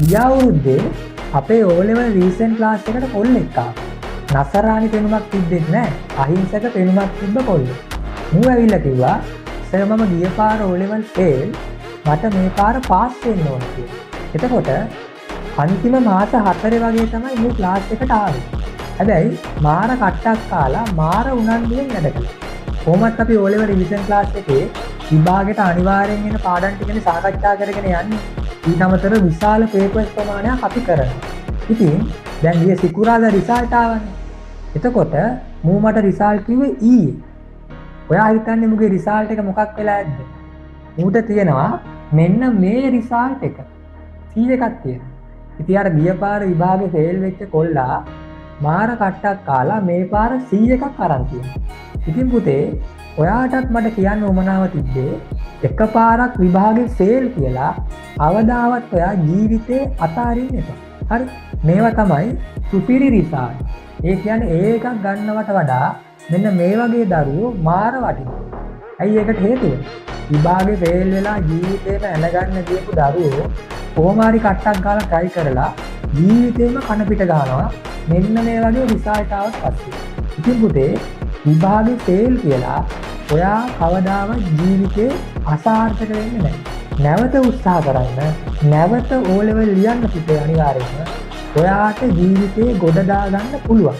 ගිය අවුරුද්දේ අපේ O level recent class එකට කොල්ලෙක් ආවා. නසරාණි පෙනුමක් තිබ්බෙත් නෑ. අහිංසක පෙනුමක් තිබ්බ කොල්ලෙක්. මූ ඇවිල්ලා කිව්වා සර් මම ගිය පාර O level fail මට මේ පාර පාස් වෙන්න ඕන කියලා. එතකොට අන්තිම මාස 4 වගේ තමයි මූ ක්ලාස් එකට ආවේ. හැබැයි මාර කට්ටක් කාලා මාර උනන්දුවෙන් වැඩ කළා. කොහොමත් අපි O level revision class එකේ විභාගෙට අනිවාර්යෙන් එන පාඩම් ටිකනේ සාකච්ඡා කරගෙන යන්නේ. ඊට අමතරව විශාල පේපර්ස් ප්‍රමාණයක් අපි කරනවා. ඉතින් දැන් ගිය සිකුරාදා රිසල්ට් ආවනේ. එතකොට මූ මට රිසල්ට් කිව්වේ ඊයේ. ඔයා හිතන්නේ මුගේ රිසල්ට් එක මොකක් වෙලා ඇද්ද? මූට තියෙනවා මෙන්න මේ රිසල්ට් එක. 100 එකක් තියෙනවා. ඉතින් අර ගිය පාර විභාගේ ෆේල් වෙච්ච කොල්ලා මාර කට්ටක් කාලා මේ පාර 100 එකක් අරන් තියෙනවා. ඉතින් පුතේ ඔයාටත් මට කියන්න උවමනාව තිබ්බේ එකපාරක් විභාගේ ෆේල් කියලා අවදාවත් ඔයා ජීවිතේ අතාරින්න එපා. හරි? මේවා තමයි සුපිරි රිසල්ට්. ඒ කියන්නේ ඒ එකක් ගන්නවට වඩා මෙන්න මේ වගේ දරුවෝ මාර වටිනවා. ඇයි ඒකට හේතුව? විභාගේ ෆේල් වෙලා ජීවිතේම ඇලගන්න දීපු දරුවෝ කොහොම හරි කට්ටක් ගාලා try කරලා ජීවිතේම කන පිට ගන්නවා. මෙන්න මේ වගේ රිසල්ට් ආවත් පස්සේ. ඉතින් පුතේ විභාගේ ෆේල් කියලා ඔයා කවදාවත් ජීවිතේ අසාර්ථක වෙන්නේ නැහැ. නැවත උත්සාහ කරන්න. නැවත O level ලියන්න පුතේ අනිවාර්යයෙන්ම. ඔයාට ජීවිතේ ගොඩ දා ගන්න පුළුවන්.